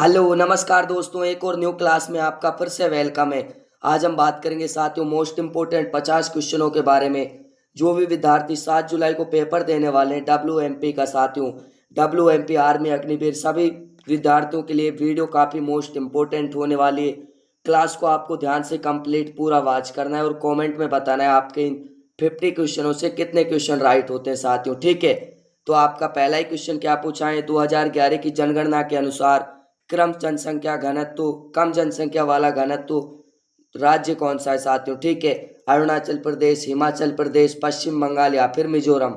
Hello नमस्कार दोस्तों, एक और न्यू क्लास में आपका फिर से वेलकम है। आज हम बात करेंगे साथियों मोस्ट इम्पोर्टेंट 50 क्वेश्चनों के बारे में। जो भी विद्यार्थी 7 जुलाई को पेपर देने वाले हैं WMP का साथियों, WMP आर्मी अग्निवीर, सभी विद्यार्थियों के लिए वीडियो काफ़ी मोस्ट इम्पोर्टेंट होने वाली है। क्लास को आपको ध्यान से कंप्लीट पूरा वॉच करना है और कॉमेंट में बताना है आपके इन 50 क्वेश्चनों से कितने क्वेश्चन राइट होते हैं साथियों, ठीक है। तो आपका पहला ही क्वेश्चन क्या पूछा है, 2011 की जनगणना के अनुसार क्रम जनसंख्या घनत्व, कम जनसंख्या वाला घनत्व राज्य कौन सा है साथियों, ठीक है। अरुणाचल प्रदेश, हिमाचल प्रदेश, पश्चिम बंगाल या फिर मिजोरम।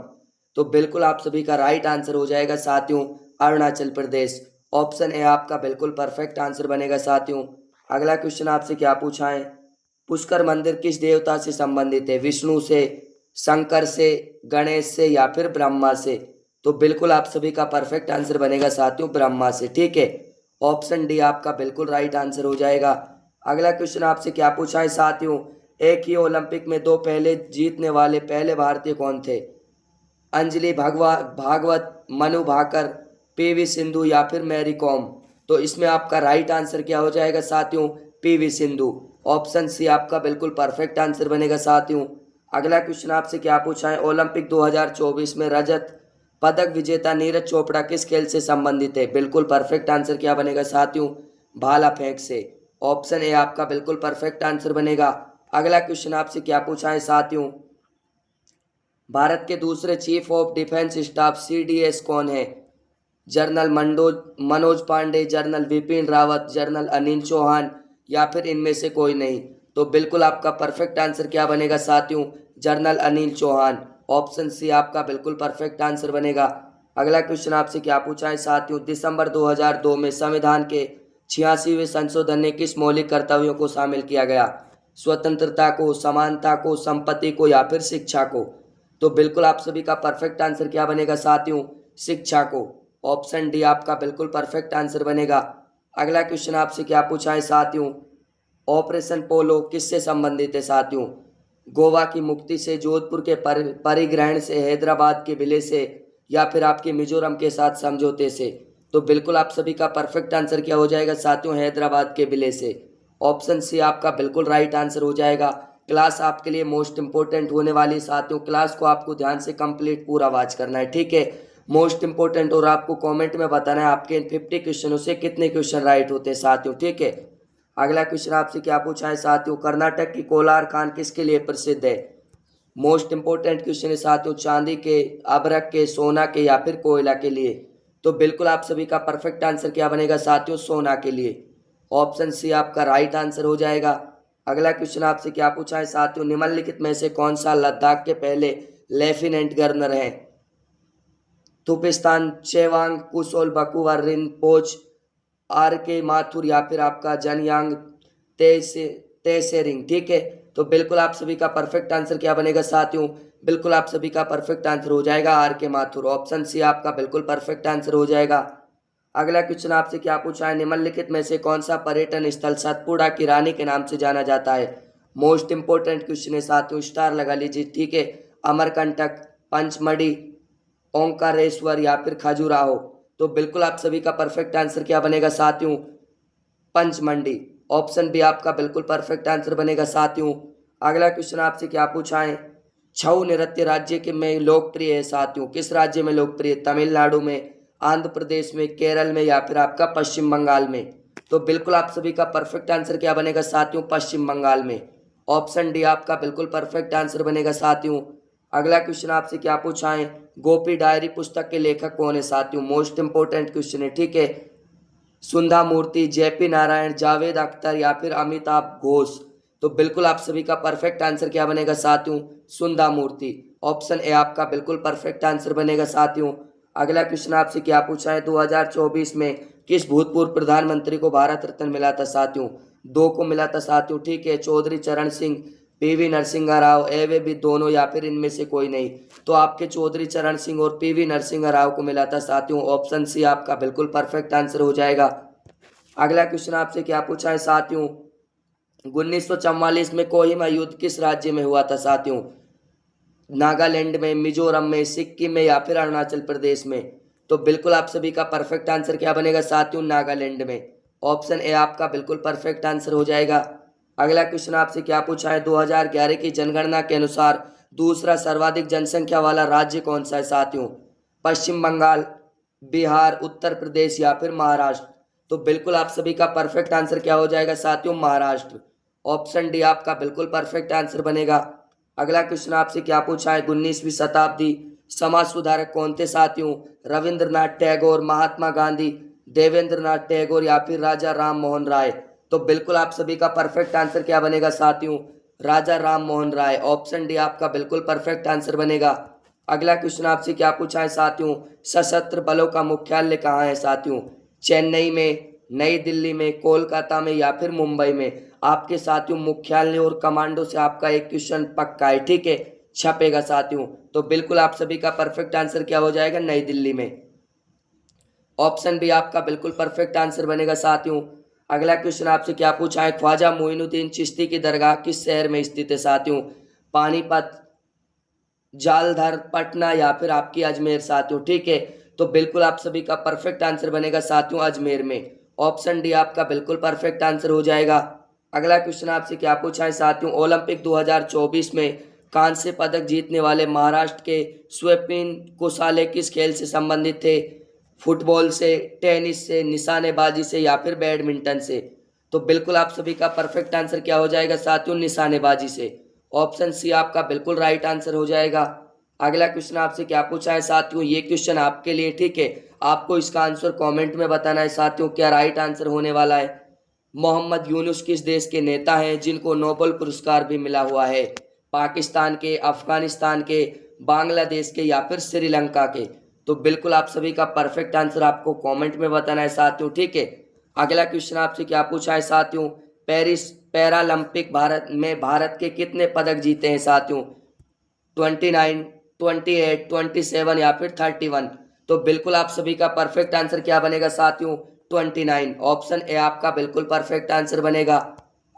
तो बिल्कुल आप सभी का राइट आंसर हो जाएगा साथियों अरुणाचल प्रदेश। ऑप्शन ए आपका बिल्कुल परफेक्ट आंसर बनेगा साथियों। अगला क्वेश्चन आपसे क्या पूछा है, पुष्कर मंदिर किस देवता से संबंधित है, विष्णु से, शंकर से, गणेश से या फिर ब्रह्मा से। तो बिल्कुल आप सभी का परफेक्ट आंसर बनेगा साथियों ब्रह्मा से, ठीक है। ऑप्शन डी आपका बिल्कुल राइट आंसर हो जाएगा। अगला क्वेश्चन आपसे क्या पूछा है साथियों, एक ही ओलंपिक में दो पहले जीतने वाले पहले भारतीय कौन थे, अंजलि भागवत, मनु भाकर, PV सिंधु या फिर मैरी कॉम। तो इसमें आपका राइट आंसर क्या हो जाएगा साथियों, PV सिंधु। ऑप्शन सी आपका बिल्कुल परफेक्ट आंसर बनेगा साथियों। अगला क्वेश्चन आपसे क्या पूछा है, ओलंपिक 2024 में रजत पदक विजेता नीरज चोपड़ा किस खेल से संबंधित है। बिल्कुल परफेक्ट आंसर क्या बनेगा साथियों, भाला फेंक से। ऑप्शन ए आपका बिल्कुल परफेक्ट आंसर बनेगा। अगला क्वेश्चन आपसे क्या पूछा है साथियों, भारत के दूसरे chief of defence staff CDS कौन है, general Manoj Pande, general Vipin Rawat, general Anil Chauhan या फिर इनमें से कोई नहीं। तो बिल्कुल आपका परफेक्ट आंसर क्या बनेगा साथियों, general Anil Chauhan. Option C आपका बिल्कुल परफेक्ट आंसर बनेगा। अगला क्वेश्चन आपसे क्या पूछा है साथियों, दिसंबर 2002 में संविधान के 86वें संशोधन ने किस मौलिक कर्तव्यों को शामिल किया गया, स्वतंत्रता को, समानता को, संपत्ति को या फिर शिक्षा को। तो बिल्कुल आप सभी का परफेक्ट आंसर क्या बनेगा साथियों, शिक्षा को। ऑप्शन डी आपका बिल्कुल परफेक्ट आंसर बनेगा। अगला क्वेश्चन आपसे क्या पूछा है साथियों, ऑपरेशन पोलो किससे संबंधित है साथियों, गोवा की मुक्ति से, जोधपुर के परिग्रहण से, हैदराबाद के विलय से या फिर आपके मिजोरम के साथ समझौते से। तो बिल्कुल आप सभी का परफेक्ट आंसर क्या हो जाएगा साथियों, हैदराबाद के विलय से। ऑप्शन सी आपका बिल्कुल राइट आंसर हो जाएगा। क्लास आपके लिए मोस्ट इंपॉर्टेंट होने वाली साथियों, क्लास को आपको ध्यान से कंप्लीट पूरा वॉच करना है, ठीक है। मोस्ट इंपॉर्टेंट, और आपको कमेंट में बताना है आपके इन 50 क्वेश्चनों से कितने क्वेश्चन राइट होते हैं साथियों, ठीक है। अगला क्वेश्चन आपसे क्या पूछा है साथियों, कर्नाटक की कोलार खान किसके लिए प्रसिद्ध है। मोस्ट इंपॉर्टेंट क्वेश्चन है साथियों, चांदी के, अभ्रक के, सोना के या फिर कोयला के लिए। तो बिल्कुल आप सभी का परफेक्ट आंसर क्या बनेगा साथियों, सोना के लिए। ऑप्शन सी आपका राइट आंसर हो जाएगा। अगला क्वेश्चन आपसे क्या पूछा है साथियों, निम्नलिखित में से कौन सा लद्दाख के पहले लेफ्टिनेंट गवर्नर है, तुपिस्तान चेवांग, कुशोल बकुआ, रिनपोच, RK माथुर या फिर आपका जनयांग तेसेरिंग, ठीक है। तो बिल्कुल आप सभी का परफेक्ट आंसर क्या बनेगा साथियों, बिल्कुल आप सभी का परफेक्ट आंसर हो जाएगा RK माथुर। ऑप्शन सी आपका बिल्कुल परफेक्ट आंसर हो जाएगा। अगला क्वेश्चन आपसे क्या पूछा है, निम्नलिखित में से कौन सा पर्यटन स्थल सतपुड़ा की रानी के नाम से जाना जाता है। मोस्ट इंपोर्टेंट क्वेश्चन है साथियों, स्टार लगा लीजिए, ठीक है। अमरकंटक, पंचमढ़ी, ओंकारेश्वर या फिर खजुराहो। तो बिल्कुल आप सभी का परफेक्ट आंसर क्या बनेगा साथियों, पंचमंडी। ऑप्शन बी आपका बिल्कुल परफेक्ट आंसर बनेगा साथियों। अगला क्वेश्चन आपसे क्या पूछा है, छऊ नृत्य राज्य के में लोकप्रिय है साथियों, किस राज्य में लोकप्रिय, तमिलनाडु में, आंध्र प्रदेश में, केरल में या फिर आपका पश्चिम बंगाल में। तो बिल्कुल आप सभी का परफेक्ट आंसर क्या बनेगा साथियों, पश्चिम बंगाल में। ऑप्शन डी आपका बिल्कुल परफेक्ट आंसर बनेगा साथियों। अगला क्वेश्चन आपसे क्या पूछा है, गोपी डायरी पुस्तक के लेखक कौन है साथियों, मोस्ट इंपोर्टेंट क्वेश्चन है, ठीक है। सुधा मूर्ति, JP नारायण, जावेद अख्तर या फिर अमिताभ घोष। तो बिल्कुल आप सभी का परफेक्ट आंसर क्या बनेगा साथियों, सुधा मूर्ति। ऑप्शन ए आपका बिल्कुल परफेक्ट आंसर बनेगा साथियों। अगला क्वेश्चन आपसे क्या पूछा है, 2024 में किस भूतपूर्व प्रधानमंत्री को भारत रत्न मिला था साथियों, दो को मिला था साथियों, ठीक है। चौधरी चरण सिंह, PV नरसिंह राव, एवे भी दोनों या फिर इनमें से कोई नहीं। तो आपके चौधरी चरण सिंह और PV नरसिंह राव को मिला था साथियों। ऑप्शन सी आपका बिल्कुल परफेक्ट आंसर हो जाएगा। अगला क्वेश्चन आपसे क्या पूछा है साथियों, 1944 में कोहिमा युद्ध किस राज्य में हुआ था साथियों, नागालैंड में, मिजोरम में, सिक्किम में या फिर अरुणाचल प्रदेश में। तो बिल्कुल आप सभी का परफेक्ट आंसर क्या बनेगा साथियों, नागालैंड में। ऑप्शन ए आपका बिल्कुल परफेक्ट आंसर हो जाएगा। अगला क्वेश्चन आपसे क्या पूछा है, 2011 की जनगणना के अनुसार दूसरा सर्वाधिक जनसंख्या वाला राज्य कौन सा है साथियों? पश्चिम बंगाल, बिहार, उत्तर प्रदेश या फिर महाराष्ट्र? तो बिल्कुल आप सभी का परफेक्ट आंसर क्या हो जाएगा साथियों? महाराष्ट्र। ऑप्शन डी आपका बिल्कुल परफेक्ट आंसर बनेगा। अगला क्वेश्चन आपसे क्या पूछा है, 19वीं शताब्दी समाज सुधारक कौन थे साथियों? रविंद्रनाथ टैगोर, महात्मा गांधी, देवेंद्रनाथ टैगोर या फिर राजा राम मोहन राय? तो बिल्कुल आप सभी का परफेक्ट आंसर क्या बनेगा साथियों? राजा राम मोहन राय। ऑप्शन डी आपका बिल्कुल परफेक्ट आंसर बनेगा। अगला क्वेश्चन आपसे क्या पूछा है साथियों, सशस्त्र बलों का मुख्यालय कहाँ है साथियों? चेन्नई में, नई दिल्ली में, कोलकाता में या फिर मुंबई में? आपके साथियों मुख्यालय और कमांडो से आपका एक क्वेश्चन पक्का है, ठीक है, छपेगा साथियों। तो बिल्कुल आप सभी का परफेक्ट आंसर क्या हो जाएगा? नई दिल्ली में। ऑप्शन बी आपका बिल्कुल परफेक्ट आंसर बनेगा साथियों। अगला क्वेश्चन आपसे क्या पूछा है, ख्वाजा मोइनुद्दीन चिश्ती की दरगाह किस शहर में स्थित है साथियों? पानीपत, जालंधर, पटना या फिर आपकी अजमेर साथियों, ठीक है। तो बिल्कुल आप सभी का परफेक्ट आंसर बनेगा साथियों अजमेर में। ऑप्शन डी आपका बिल्कुल परफेक्ट आंसर हो जाएगा। अगला क्वेश्चन आपसे क्या पूछा है साथियों, ओलंपिक 2024 में कांस्य पदक जीतने वाले महाराष्ट्र के स्वपिन कुसाले किस खेल से संबंधित थे? फुटबॉल से, टेनिस से, निशानेबाजी से या फिर बैडमिंटन से? तो बिल्कुल आप सभी का परफेक्ट आंसर क्या हो जाएगा साथियों? निशानेबाजी से। ऑप्शन सी आपका बिल्कुल राइट आंसर हो जाएगा। अगला क्वेश्चन आपसे क्या पूछा है साथियों, ये क्वेश्चन आपके लिए, ठीक है, आपको इसका आंसर कमेंट में बताना है साथियों क्या राइट आंसर होने वाला है। मोहम्मद यूनुस किस देश के नेता हैं जिनको नोबेल पुरस्कार भी मिला हुआ है? पाकिस्तान के, अफगानिस्तान के, बांग्लादेश के या फिर श्रीलंका के? तो बिल्कुल आप सभी का परफेक्ट आंसर आपको कमेंट में बताना है साथियों, ठीक है। अगला क्वेश्चन आपसे क्या पूछा है साथियों, पेरिस पैरालंपिक भारत के कितने पदक जीते हैं साथियों? 29, 28, 27 या फिर 31? तो बिल्कुल आप सभी का परफेक्ट आंसर क्या बनेगा साथियों? 29। ऑप्शन ए आपका बिल्कुल परफेक्ट आंसर बनेगा।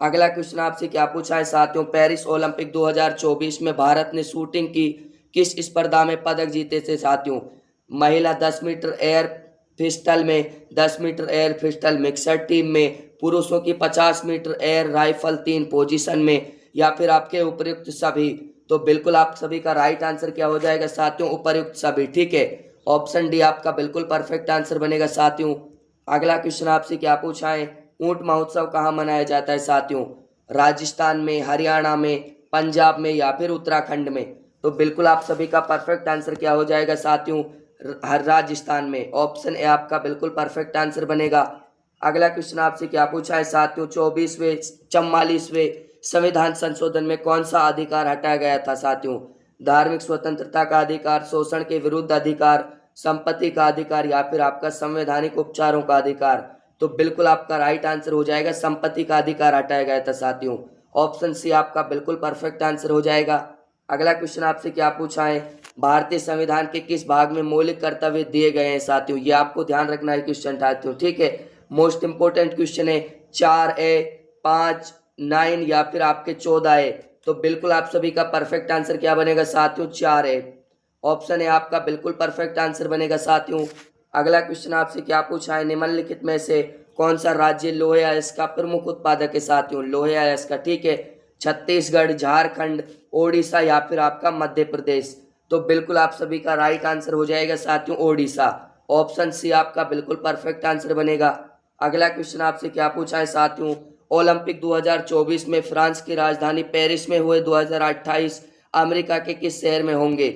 अगला क्वेश्चन आपसे क्या पूछा है साथियों, पेरिस ओलंपिक 2024 में भारत ने शूटिंग की किस स्पर्धा में पदक जीते थे साथियों? महिला 10 मीटर एयर पिस्टल में, 10 metre air pistol mixer team में, पुरुषों की 50 मीटर एयर राइफल 3 पोजीशन में या फिर आपके उपयुक्त सभी? तो बिल्कुल आप सभी का राइट आंसर क्या हो जाएगा साथियों? उपयुक्त सभी, ठीक है। ऑप्शन डी आपका बिल्कुल परफेक्ट आंसर बनेगा साथियों। अगला क्वेश्चन आपसे क्या पूछा है, ऊंट महोत्सव कहाँ मनाया जाता है साथियों? राजस्थान में, हरियाणा में, पंजाब में या फिर उत्तराखंड में? तो बिल्कुल आप सभी का परफेक्ट आंसर क्या हो जाएगा साथियों? हर राजस्थान में। ऑप्शन ए आपका बिल्कुल परफेक्ट आंसर बनेगा। अगला क्वेश्चन आपसे क्या पूछा है साथियों, 24वें 44वें संविधान संशोधन में कौन सा अधिकार हटाया गया था साथियों? धार्मिक स्वतंत्रता का अधिकार, शोषण के विरुद्ध अधिकार, संपत्ति का अधिकार या फिर आपका संवैधानिक उपचारों का अधिकार? तो बिल्कुल आपका राइट आंसर हो जाएगा संपत्ति का अधिकार हटाया गया था साथियों। ऑप्शन सी आपका बिल्कुल परफेक्ट आंसर हो जाएगा। अगला क्वेश्चन आपसे क्या पूछा है, भारतीय संविधान के किस भाग में मौलिक कर्तव्य दिए गए हैं साथियों? ये आपको ध्यान रखना है क्वेश्चन साथियों, ठीक है, मोस्ट इंपोर्टेंट क्वेश्चन है। 4A, 5, 9 या फिर आपके 14A? तो बिल्कुल आप सभी का परफेक्ट आंसर क्या बनेगा साथियों? 4A। ऑप्शन है आपका बिल्कुल परफेक्ट आंसर बनेगा साथियों। अगला क्वेश्चन आपसे क्या पूछा है, निम्नलिखित में से कौन सा राज्य लोहे अयस्क का प्रमुख उत्पादक है साथियों? लोहे अयस्क का, ठीक है, छत्तीसगढ़, झारखंड, ओडिशा या फिर आपका मध्य प्रदेश? तो बिल्कुल आप सभी का राइट आंसर हो जाएगा साथियों ओडिशा। ऑप्शन सी आपका बिल्कुल परफेक्ट आंसर बनेगा। अगला क्वेश्चन आपसे क्या पूछा है साथियों, ओलंपिक 2024 में फ्रांस की राजधानी पेरिस में हुए 2028 अमेरिका के किस शहर में होंगे?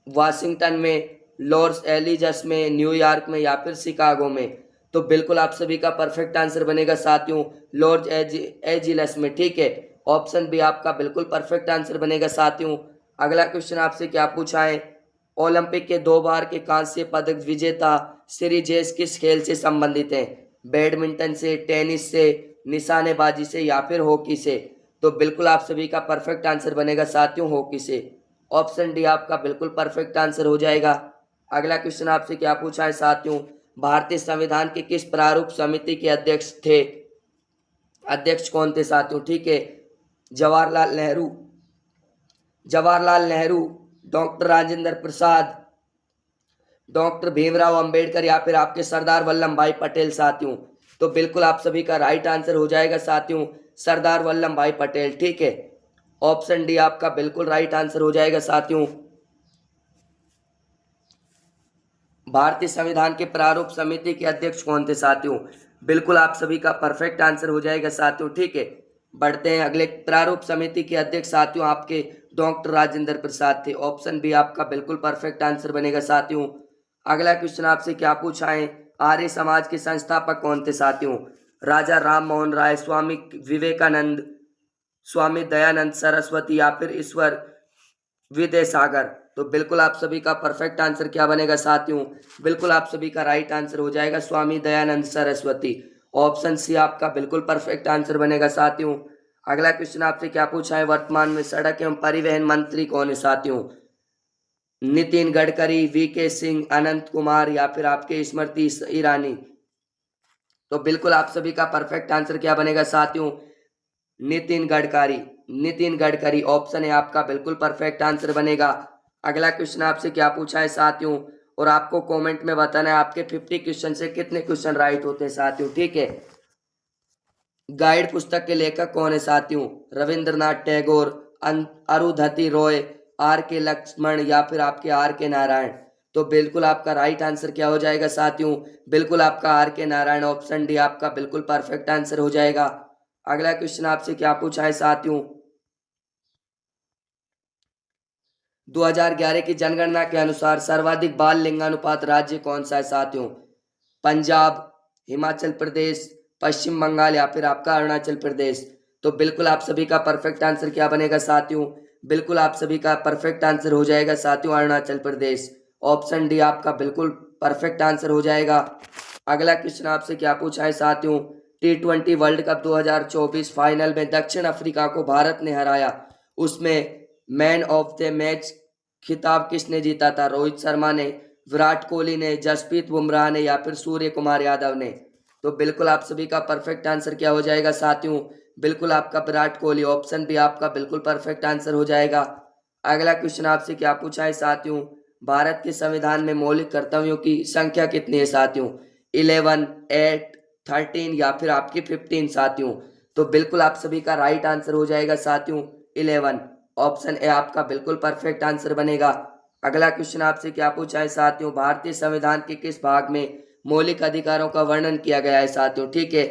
वाशिंगटन में, लॉस एंजिल्स में, न्यूयॉर्क में या फिर शिकागो में? तो बिल्कुल आप सभी का परफेक्ट आंसर बनेगा साथियों लॉस एंजिल्स में, ठीक है। ऑप्शन बी आपका बिल्कुल परफेक्ट आंसर बनेगा साथियों। अगला क्वेश्चन आपसे क्या पूछा है, ओलंपिक के 2 बार के कांस्य पदक विजेता श्री जेस किस खेल से संबंधित हैं? बैडमिंटन से, टेनिस से, निशानेबाजी से या फिर हॉकी से? तो बिल्कुल आप सभी का परफेक्ट आंसर बनेगा साथियों हॉकी से। ऑप्शन डी आपका बिल्कुल परफेक्ट आंसर हो जाएगा। अगला क्वेश्चन आपसे क्या पूछा है साथियों, भारतीय संविधान के किस प्रारूप समिति के अध्यक्ष थे? अध्यक्ष कौन थे साथियों, ठीक है, जवाहरलाल नेहरू, डॉक्टर राजेंद्र प्रसाद, डॉक्टर भीमराव अंबेडकर या फिर आपके सरदार वल्लभ भाई पटेल साथियों? तो बिल्कुल आप सभी का राइट आंसर हो जाएगा साथियों सरदार वल्लभ भाई पटेल। ठीक है, ऑप्शन डी आपका बिल्कुल राइट आंसर हो जाएगा साथियों। भारतीय संविधान के प्रारूप समिति के अध्यक्ष कौन थे साथियों? बिल्कुल आप सभी का परफेक्ट आंसर हो जाएगा साथियों। ठीक है, बढ़ते हैं अगले। प्रारूप समिति के अध्यक्ष साथियों आपके डॉक्टर राजेंद्र प्रसाद थे। ऑप्शन बी आपका बिल्कुल परफेक्ट आंसर बनेगा साथियों। अगला क्वेश्चन आपसे क्या पूछा है? आर्य समाज के संस्थापक कौन थे साथियों? राजा राम मोहन राय, स्वामी विवेकानंद, स्वामी दयानंद सरस्वती या फिर ईश्वर विद्यासागर। तो बिल्कुल आप सभी का परफेक्ट आंसर क्या बनेगा साथियों? बिल्कुल आप सभी का राइट आंसर हो जाएगा स्वामी दयानंद सरस्वती। ऑप्शन सी आपका बिल्कुल परफेक्ट आंसर बनेगा साथियों। अगला क्वेश्चन आपसे क्या पूछा है? वर्तमान में सड़क एवं परिवहन मंत्री कौन है साथियों? नितिन गडकरी, वीके सिंह, अनंत कुमार या फिर आपके स्मृति ईरानी। तो बिल्कुल आप सभी का परफेक्ट आंसर क्या बनेगा साथियों? नितिन गडकरी। नितिन गडकरी ऑप्शन है आपका बिल्कुल परफेक्ट आंसर बनेगा। अगला क्वेश्चन आपसे क्या पूछा है साथियों, और आपको कमेंट में बताना है आपके 50 क्वेश्चन से कितने क्वेश्चन राइट होते हैं साथियों। ठीक है, गाइड पुस्तक के लेखक कौन है साथियों? रविंद्रनाथ टैगोर, अरुंधति रॉय, आर के लक्ष्मण या फिर आपके आर के नारायण। तो बिल्कुल आपका राइट आंसर क्या हो जाएगा साथियों? बिल्कुल आपका आर के नारायण। ऑप्शन डी आपका बिल्कुल परफेक्ट आंसर हो जाएगा। अगला क्वेश्चन आपसे क्या पूछा है साथियों? 2011 की जनगणना के अनुसार सर्वाधिक बाल लिंगानुपात राज्य कौन सा है साथियों? पंजाब, हिमाचल प्रदेश, पश्चिम बंगाल या फिर आपका अरुणाचल प्रदेश। तो बिल्कुल आप सभी का परफेक्ट आंसर क्या बनेगा साथियों? बिल्कुल आप सभी का परफेक्ट आंसर हो जाएगा साथियों अरुणाचल प्रदेश। ऑप्शन डी आपका बिल्कुल परफेक्ट आंसर हो जाएगा। अगला क्वेश्चन आपसे क्या पूछा है साथियों? T20 वर्ल्ड कप 2024 फाइनल में दक्षिण अफ्रीका को भारत ने हराया, उसमें मैन ऑफ द मैच खिताब किसने जीता था? रोहित शर्मा ने, विराट कोहली ने, जसप्रीत बुमराह ने या फिर सूर्य कुमार यादव ने। तो बिल्कुल आप सभी का परफेक्ट आंसर क्या हो जाएगा साथियों? बिल्कुल आपका विराट कोहली। ऑप्शन बी आपका बिल्कुल परफेक्ट आंसर हो जाएगा। अगला क्वेश्चन आपसे क्या पूछा है साथियों? भारत के संविधान में मौलिक कर्तव्यों की संख्या कितनी है साथियों? 11, 8, 13 या फिर आपकी 15 साथियों। तो बिल्कुल आप सभी का राइट आंसर हो जाएगा साथियों 11। ऑप्शन ए आपका बिल्कुल परफेक्ट आंसर बनेगा। अगला क्वेश्चन आपसे क्या पूछा है साथियों? भारतीय संविधान के किस भाग में मौलिक अधिकारों का वर्णन किया गया है साथियों? ठीक है,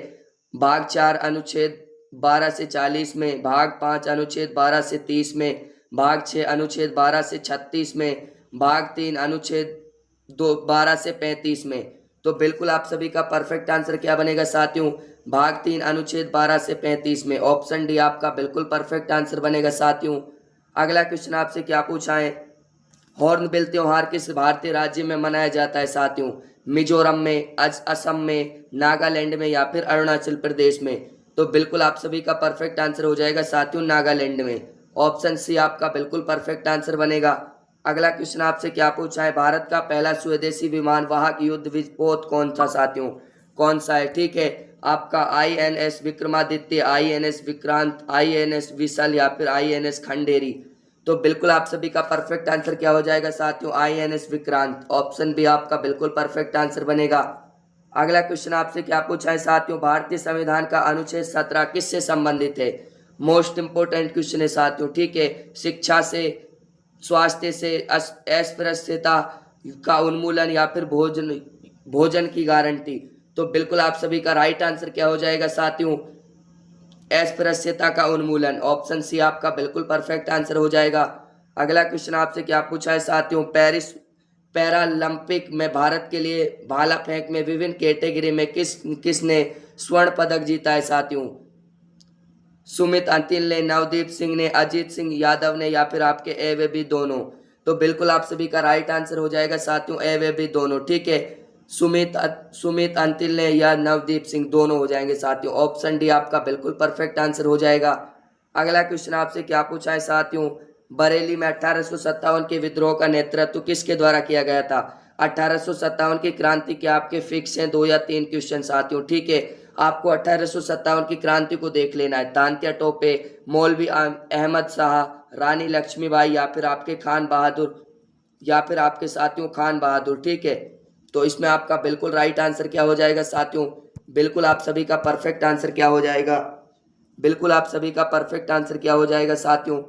भाग 4 अनुच्छेद 12 से 40 में, भाग 5 अनुच्छेद 12 से 30 में, भाग 6 अनुच्छेद 12 से 36 में, भाग 3 अनुच्छेद 12 से 35 में। तो बिल्कुल आप सभी का परफेक्ट आंसर क्या बनेगा साथियों? भाग 3 अनुच्छेद 12 से 35 में। ऑप्शन डी आपका बिल्कुल परफेक्ट आंसर बनेगा साथियों। अगला क्वेश्चन आपसे क्या पूछा है? हॉर्नबिल त्योहार किस भारतीय राज्य में मनाया जाता है साथियों? मिजोरम में, असम में, नागालैंड में या फिर अरुणाचल प्रदेश में। तो बिल्कुल आप सभी का परफेक्ट आंसर हो जाएगा साथियों नागालैंड में। ऑप्शन सी आपका बिल्कुल परफेक्ट आंसर बनेगा। अगला क्वेश्चन आपसे क्या पूछा है? भारत का पहला स्वदेशी विमान वाहक युद्ध विस्फोट कौन सा साथियों? कौन सा है? ठीक है, आपका INS Vikramaditya, INS Vikrant, INS whistle या फिर INS खंडेरी। तो बिल्कुल आप सभी का परफेक्ट आंसर क्या हो जाएगा साथियों? INS विक्रांत। ऑप्शन बी आपका बिल्कुल परफेक्ट आंसर बनेगा। अगला क्वेश्चन आपसे क्या पूछा है साथियों? भारतीय संविधान का अनुच्छेद 17 किससे संबंधित है? मोस्ट इंपोर्टेंट क्वेश्चन है साथियों। ठीक है, शिक्षा से, स्वास्थ्य से, अस्पृश्यता का उन्मूलन या फिर भोजन भोजन की गारंटी। तो बिल्कुल आप सभी का राइट आंसर क्या हो जाएगा साथियों? अस्पृश्यता का उन्मूलन। ऑप्शन सी आपका बिल्कुल परफेक्ट आंसर हो जाएगा। अगला क्वेश्चन आपसे क्या पूछा है साथियों? पेरिस पैरालंपिक में भारत के लिए भाला फेंक में विभिन्न कैटेगरी में किसने स्वर्ण पदक जीता है साथियों? सुमित अंतिल ने, नवदीप सिंह ने, अजीत सिंह यादव ने या फिर आपके ए वे बी दोनों। तो बिल्कुल आप सभी का राइट आंसर हो जाएगा साथियों ए वे बी दोनों। ठीक है, सुमित अंतिल ने या नवदीप सिंह दोनों हो जाएंगे साथियों। ऑप्शन डी आपका बिल्कुल परफेक्ट आंसर हो जाएगा। अगला क्वेश्चन आपसे क्या पूछा है साथियों? बरेली में 1857 के विद्रोह का नेतृत्व किसके द्वारा किया गया था? 1857 की क्रांति के आपके फिक्स हैं 2 या 3 क्वेश्चन साथियों। ठीक है, आपको 1857 की क्रांति को देख लेना है। तांत्या टोपे, मौलवी अहमद शाह, रानी लक्ष्मीबाई या फिर आपके खान बहादुर या फिर आपके साथियों खान बहादुर। ठीक है, तो इसमें आपका बिल्कुल राइट आंसर क्या हो जाएगा साथियों? बिल्कुल आप सभी का परफेक्ट आंसर क्या हो जाएगा? बिल्कुल आप सभी का परफेक्ट आंसर क्या हो जाएगा साथियों?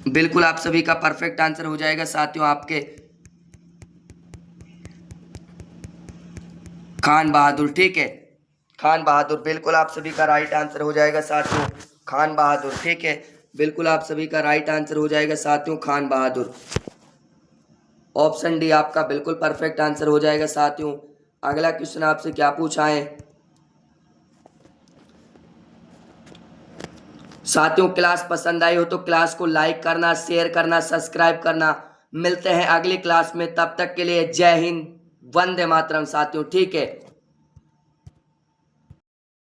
बिल्कुल आप सभी का परफेक्ट आंसर हो जाएगा साथियों आपके खान बहादुर। ठीक है, खान बहादुर बिल्कुल आप सभी का राइट आंसर हो जाएगा साथियों, खान बहादुर। ठीक है, बिल्कुल आप सभी का राइट आंसर हो जाएगा साथियों, खान बहादुर। ऑप्शन डी आपका बिल्कुल परफेक्ट आंसर हो जाएगा साथियों। अगला क्वेश्चन आपसे क्या पूछा है साथियों? क्लास पसंद आई हो तो क्लास को लाइक करना, शेयर करना, सब्सक्राइब करना। मिलते हैं अगली क्लास में, तब तक के लिए जय हिंद, वंदे मातरम साथियों। ठीक है।